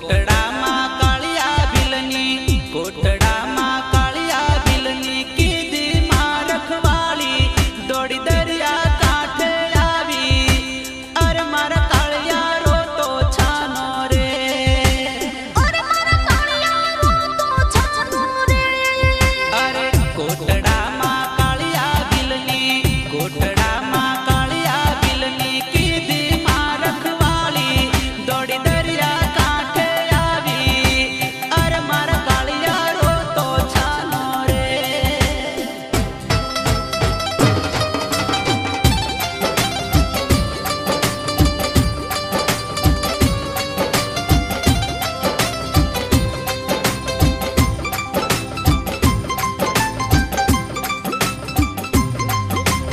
कोटड़ा मां कालिया बिलनी, कोटड़ा मां कालिया बिलनी, कीधी मां रखवाली दौड़ी दरिया कांठे आवी। अरे मारा कालिया रो तो छानो रे, अरे मारा कालिया रो तो छानो रे। अरे कोटड़ा मां कालिया बिलनी, कोटड़ा मां कालिया बिलनी, कीधी मां रखवाली दौड़ी दरिया कांठे आवी। अरे मारा कालिया रो तो छानो रे।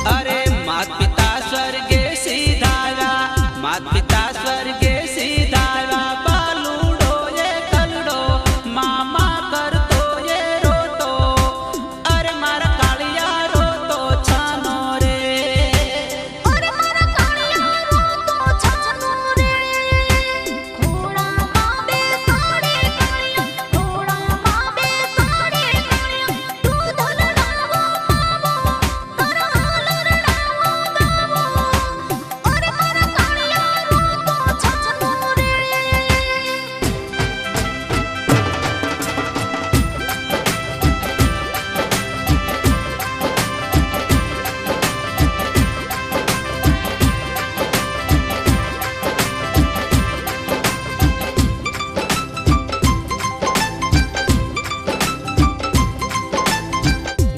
अरे मात पिता स्वर्गे सीधावा, मात पिता स्वर्गे सीधावा, बालूडो ये कलडो मामा करतो ये रोतो। अरे मारा कालिया रो तो छानो रे, अरे मारा कालिया रो तो छानो रे। घोड़ा बाबे साड़े कालिया, घोड़ा बाबे साड़े कालिया, दूध लड़ावो मावो, कर हाल लड़ावो गावो। अरे मारा कालिया रो तो छानो रे।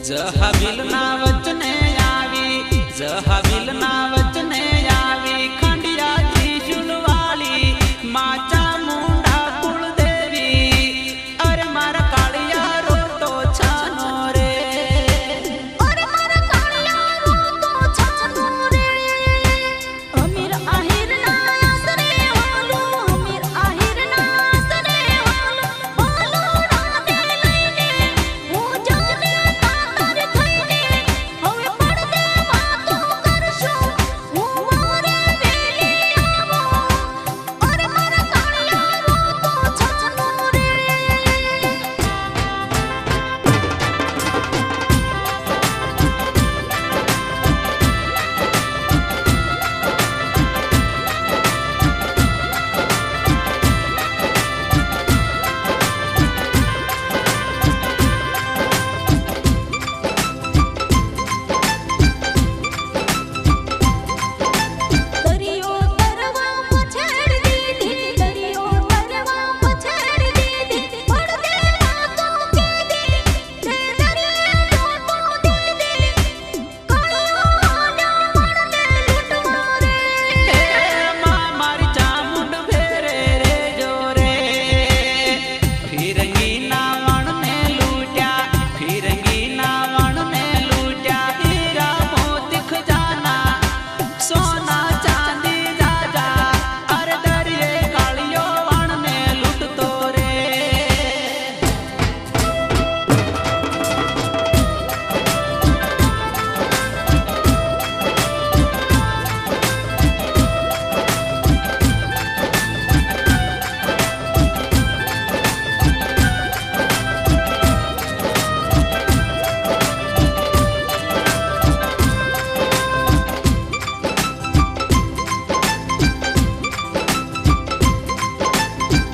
जहाबिल ना वचने आवी, जहाबिल ना वचने आवी, खंडिया त्रिशूल वाली मां चामुंडा कुलदेवी। अरे मारा कालिया रो तो छानो रे, अरे मारा कालिया रो तो छानो रे। अमीर आहिर ना आसरे वालो, अमीर आहिर ना आसरे वालो, वालो राते लईने હું જાને તાતર થઈને હવે પડદે વાતો કરશું, હું મારે વેલી આવો। અરે મારા કાલિયા રો તો છાનો રે। દરિયો તરવા પછેડ દીધી, દરિયો તરવા પછેડ દીધી, પડદે વાતો કીધી, તે દરિયે લોટો દીધી, કાળિયો આલ્યો વણને લૂંટવા રે। હે માં મારી ચામુંડ ફેરે રે જો રે। ફિરંગી ના વણને લૂટ્યા, ફિરંગી ના વણને લૂટ્યા, હીરા મોતી ખજાના सोना चांदी जाजा। अरे दरिये कालियो वणने लूटतो रे।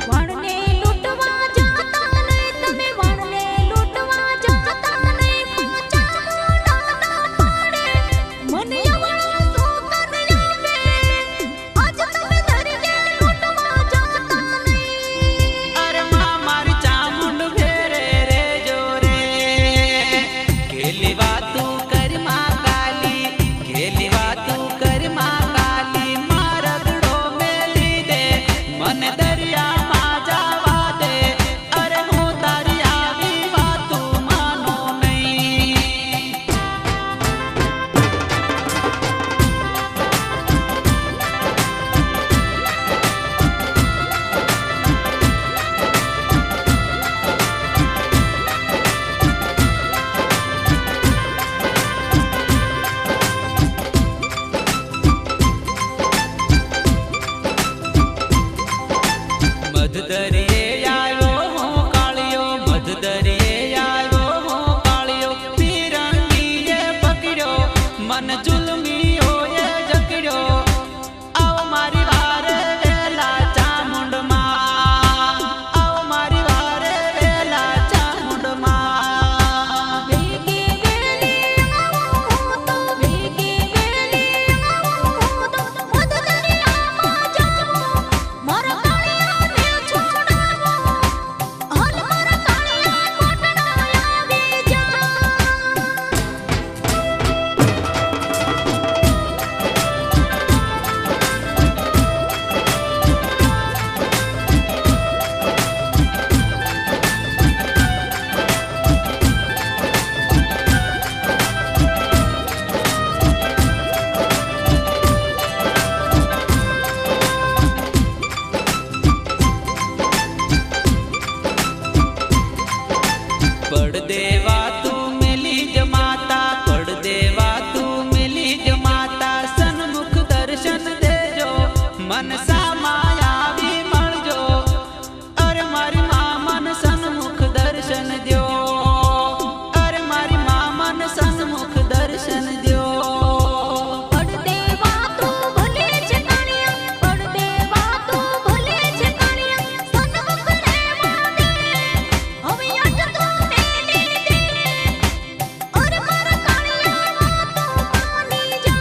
વણને લૂંટવા જાતા નહીં, તમે વણને લૂંટવા જાતા નહીં, માં ચામુંડા ના પાડે, મને યવણો સોગન આપે, આજ તમે દરિયે લૂંટવા જાતા નહીં। अरे मां मारी चामुंड फेरे रे जो रे। केली वातू कर मां काली, केली वातू कर मां काली, मारगड़ो मेली दे मन दरिया मां जावा दे। अरे हूँ तारी आवी वातू मानो नहीं। मध दरिया पड़ देवा तू मिली जमाता, पड़ देवा तू मिली जमाता, सन्मुख दर्शन दे जो मनसा माया भी मळ जो। अरे मारी मां मन सन्मुख दर्शन दो, अरे मारी मां मन सन्मुख दर्शन दो। पड़ देवा तू भले ठिकाणिया, पड़ देवा तू भले ठिकाणिया, सन्मुख रेवा दे હવે અટ તો મેલી દે। અરે મારા કાળિયા વાતો માની જા।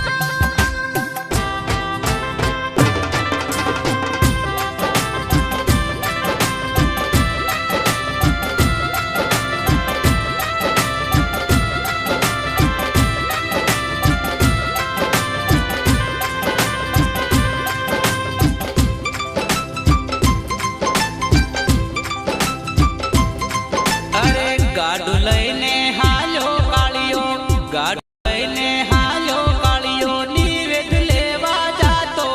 अरे गाडू लईने हालो काळियो, गाडू लईने हालो काळियो, निवेद लेवा जातो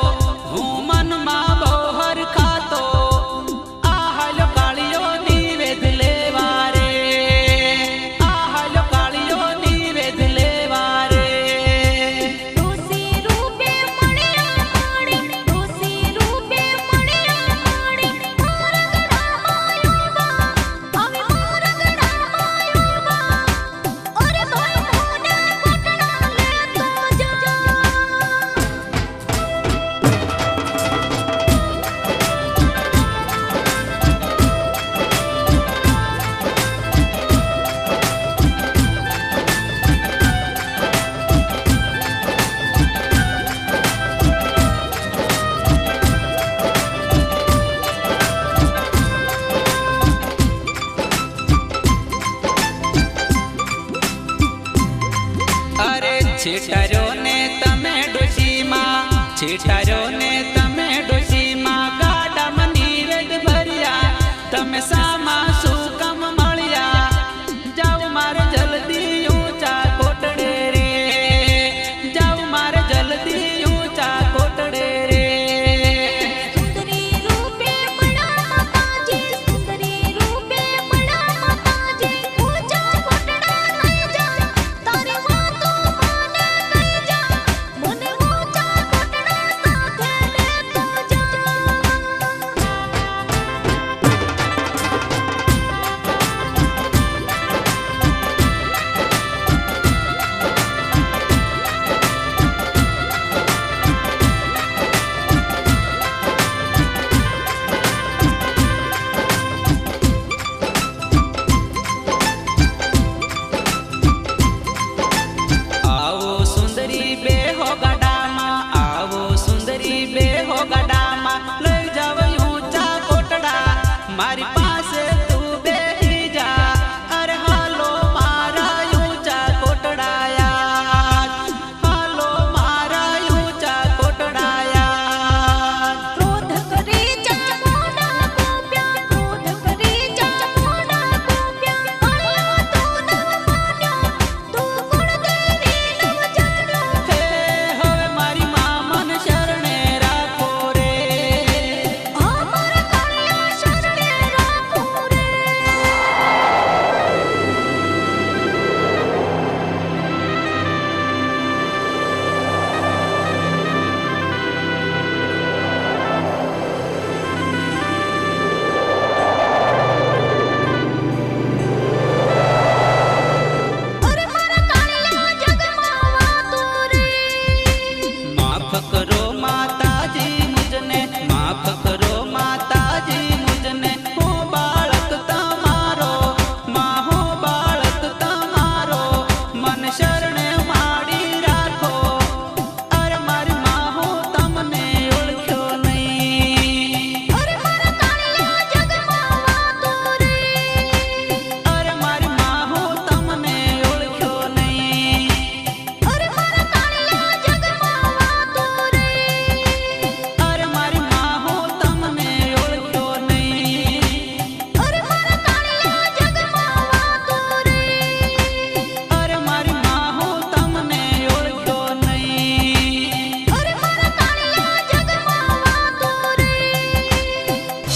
हूँ मनमा बोहर खातो। आ हालो काळियो निवेद लेवा रे, आ हालो काळियो निवेद लेवा रे। ડોસી રૂપે મળ્યા માડી, ડોસી રૂપે મળ્યા માડી, મારા ગળામાં યોબા, હવે મારા ગળામાં યોબા। અરે ભાઈ મોને કોટડા લેતો જા। अरे छेटारो ने तमे डोशी मां, छेटारो ने तमे डोशी मां, गाडा में निवेद भरिया तमे सामा सुकम मळिया। जाओ मारे जल्दी ऊंचा कोटड़े रे, जाओ मारे जल्दी ऊंचा कोटड़े रे। સુંદરી રૂપે મળા માતાજી, સુંદરી રૂપે મળા માતાજી, ઊંચા કોટડા લઈ જા, તારી વાતો માને લઈ જા, મને ઊંચા કોટડા સાથે લેતો જા। आओ सुंदरी बेहो गडामा, आओ सुंदरी बेहो गडामा, लई जाव ऊंचा कोटड़ा मारी